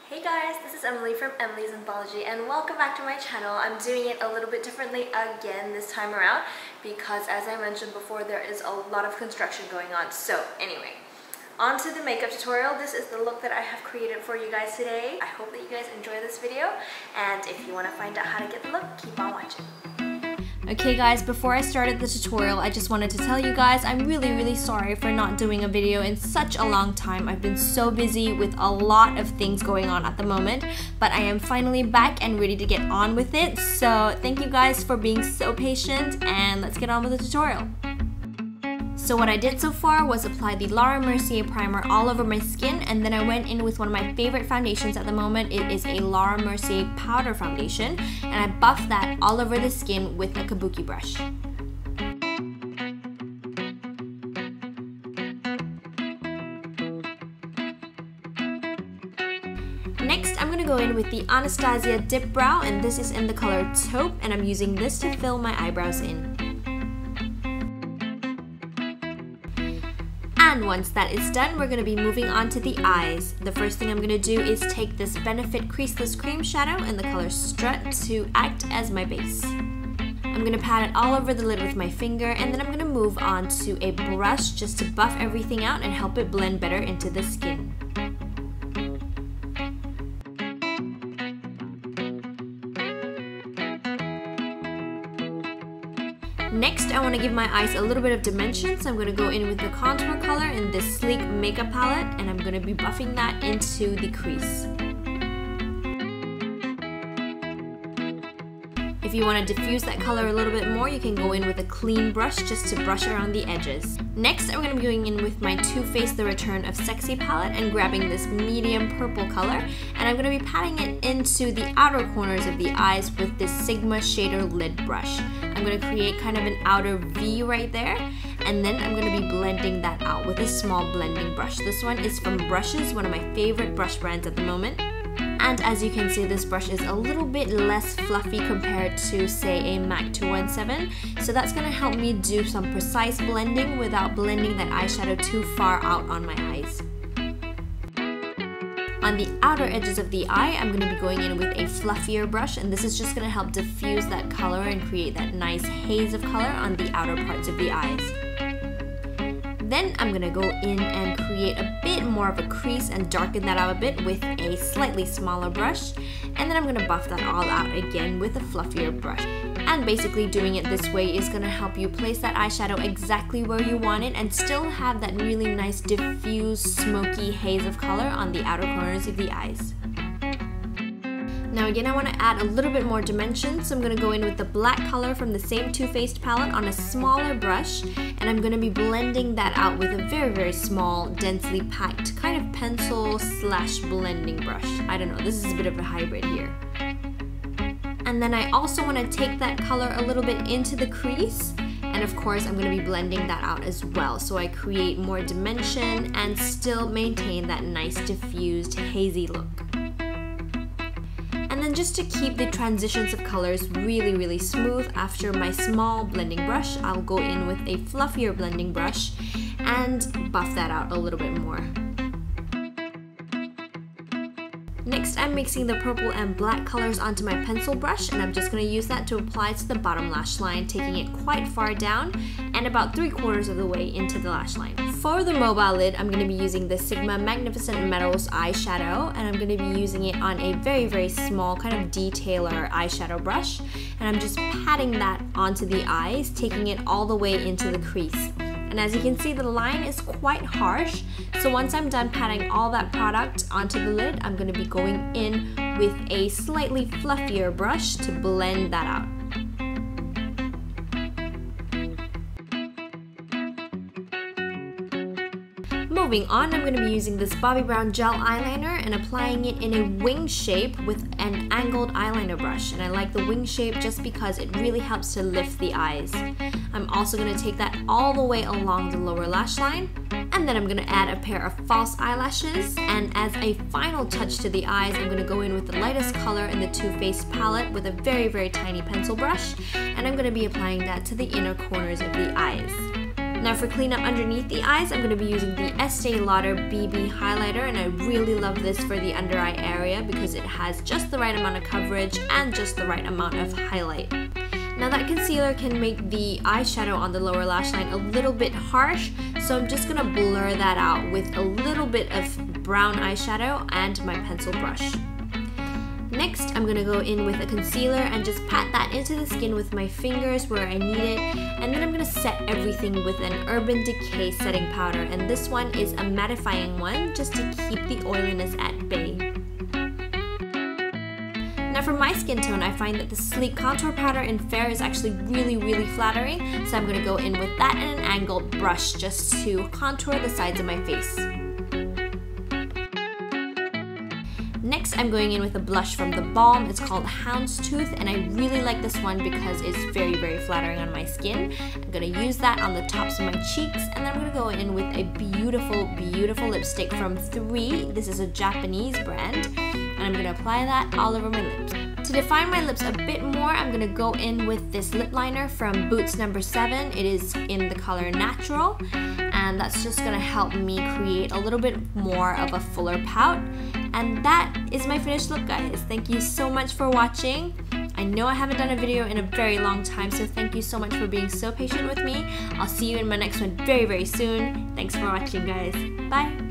Hey guys, this is Emily from Emily's Anthology and welcome back to my channel. I'm doing it a little bit differently again this time around because, as I mentioned before, there is a lot of construction going on. So anyway, on to the makeup tutorial. This is the look that I have created for you guys today. I hope that you guys enjoy this video, and if you want to find out how to get the look, keep on watching. Okay guys, before I started the tutorial, I just wanted to tell you guys I'm really sorry for not doing a video in such a long time. I've been so busy with a lot of things going on at the moment, but I am finally back and ready to get on with it. So thank you guys for being so patient, and let's get on with the tutorial. So what I did so far was apply the Laura Mercier primer all over my skin, and then I went in with one of my favorite foundations at the moment. It is a Laura Mercier powder foundation, and I buffed that all over the skin with a kabuki brush. Next, I'm going to go in with the Anastasia Dip Brow, and this is in the color Taupe, and I'm using this to fill my eyebrows in. And once that is done, we're going to be moving on to the eyes. The first thing I'm going to do is take this Benefit Creaseless Cream Shadow in the color Strut to act as my base. I'm going to pat it all over the lid with my finger, and then I'm going to move on to a brush just to buff everything out and help it blend better into the skin. Next, I want to give my eyes a little bit of dimension, so I'm going to go in with the contour color in this sleek makeup palette, and I'm going to be buffing that into the crease. If you want to diffuse that color a little bit more, you can go in with a clean brush just to brush around the edges. Next, I'm going to be going in with my Too Faced The Return of Sexy palette and grabbing this medium purple color, and I'm going to be patting it into the outer corners of the eyes with this Sigma Shader Lid brush. I'm going to create kind of an outer V right there, and then I'm going to be blending that out with a small blending brush. This one is from Brushes, one of my favorite brush brands at the moment. And as you can see, this brush is a little bit less fluffy compared to, say, a MAC 217. So that's going to help me do some precise blending without blending that eyeshadow too far out on my eyes. On the outer edges of the eye, I'm going to be going in with a fluffier brush, and this is just going to help diffuse that color and create that nice haze of color on the outer parts of the eyes. Then I'm going to go in and create a bit more of a crease and darken that out a bit with a slightly smaller brush, and then I'm going to buff that all out again with a fluffier brush. And basically doing it this way is going to help you place that eyeshadow exactly where you want it and still have that really nice diffused smoky haze of color on the outer corners of the eyes. Now again, I want to add a little bit more dimension, so I'm going to go in with the black color from the same Too Faced palette on a smaller brush, and I'm going to be blending that out with a very small, densely packed kind of pencil / blending brush. I don't know, this is a bit of a hybrid here. And then I also want to take that color a little bit into the crease, and of course I'm going to be blending that out as well, so I create more dimension and still maintain that nice diffused hazy look. And then just to keep the transitions of colors really smooth, after my small blending brush, I'll go in with a fluffier blending brush and buff that out a little bit more. Next, I'm mixing the purple and black colors onto my pencil brush, and I'm just going to use that to apply to the bottom lash line, taking it quite far down and about 3/4 of the way into the lash line. For the mobile lid, I'm going to be using the Sigma Magnificent Metals eyeshadow, and I'm going to be using it on a very small kind of detailer eyeshadow brush, and I'm just patting that onto the eyes, taking it all the way into the crease. And as you can see, the line is quite harsh, so once I'm done patting all that product onto the lid, I'm going to be going in with a slightly fluffier brush to blend that out. Moving on, I'm going to be using this Bobbi Brown gel eyeliner and applying it in a wing shape with an angled eyeliner brush. And I like the wing shape just because it really helps to lift the eyes. I'm also going to take that all the way along the lower lash line, and then I'm going to add a pair of false eyelashes, and as a final touch to the eyes, I'm going to go in with the lightest color in the Too Faced palette with a very tiny pencil brush, and I'm going to be applying that to the inner corners of the eyes. Now for cleanup underneath the eyes, I'm going to be using the Estee Lauder BB highlighter, and I really love this for the under eye area because it has just the right amount of coverage and just the right amount of highlight. Now that concealer can make the eyeshadow on the lower lash line a little bit harsh, so I'm just going to blur that out with a little bit of brown eyeshadow and my pencil brush. Next, I'm going to go in with a concealer and just pat that into the skin with my fingers where I need it, and then I'm going to set everything with an Urban Decay setting powder, and this one is a mattifying one just to keep the oiliness at bay. Now for my skin tone, I find that the Sleek Contour Powder in Fair is actually really flattering, so I'm going to go in with that and an angled brush just to contour the sides of my face. Next, I'm going in with a blush from the Balm. It's called Houndstooth, and I really like this one because it's very flattering on my skin. I'm going to use that on the tops of my cheeks, and then I'm going to go in with a beautiful lipstick from 3. This is a Japanese brand, and I'm going to apply that all over my lips. To define my lips a bit more, I'm going to go in with this lip liner from Boots No. 7. It is in the color Natural, and that's just going to help me create a little bit more of a fuller pout. And that is my finished look, guys. Thank you so much for watching. I know I haven't done a video in a very long time, so thank you so much for being so patient with me. I'll see you in my next one very soon. Thanks for watching, guys. Bye!